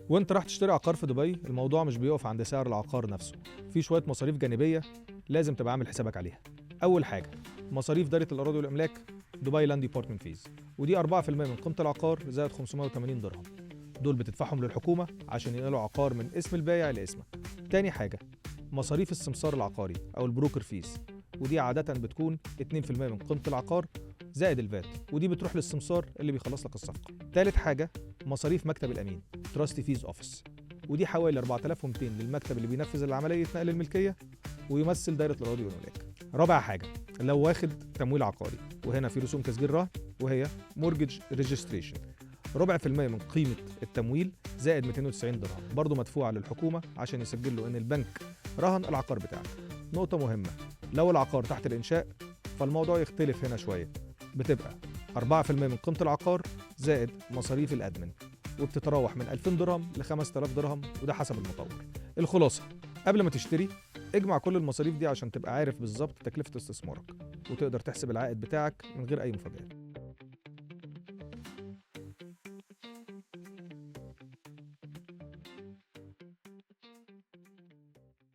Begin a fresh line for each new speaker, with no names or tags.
وانت راح تشتري عقار في دبي، الموضوع مش بيقف عند سعر العقار نفسه، في شويه مصاريف جانبيه لازم تبقى عامل حسابك عليها. اول حاجه مصاريف دايره الاراضي والاملاك، دبي لاند ديبارتمنت فيز، ودي 4% من قيمه العقار زائد 580 درهم. دول بتدفعهم للحكومه عشان ينقلوا عقار من اسم البائع لاسمك. تاني حاجه مصاريف السمسار العقاري او البروكر فيز، ودي عاده بتكون 2% من قيمه العقار زائد الفات، ودي بتروح للسمسار اللي بيخلص لك الصفقه. تالت حاجه مصاريف مكتب الامين، تراستي فيز اوفيس، ودي حوالي 4200 للمكتب اللي بينفذ العمليه نقل الملكيه ويمثل دايره الاراضي والملاك. رابع حاجه لو واخد تمويل عقاري، وهنا في رسوم تسجيل رهن وهي مورجج ريجستريشن، ربع في المية من قيمة التمويل زائد 290 درهم، برضه مدفوعة للحكومة عشان يسجل له إن البنك رهن العقار بتاعك. نقطة مهمة، لو العقار تحت الإنشاء فالموضوع يختلف هنا شوية، بتبقى 4% من قيمة العقار زائد مصاريف الأدمن، وبتتراوح من 2000 درهم ل 5000 درهم، وده حسب المطور. الخلاصة قبل ما تشتري اجمع كل المصاريف دي عشان تبقى عارف بالظبط تكلفة استثمارك، وتقدر تحسب العائد بتاعك من غير أي مفاجآت.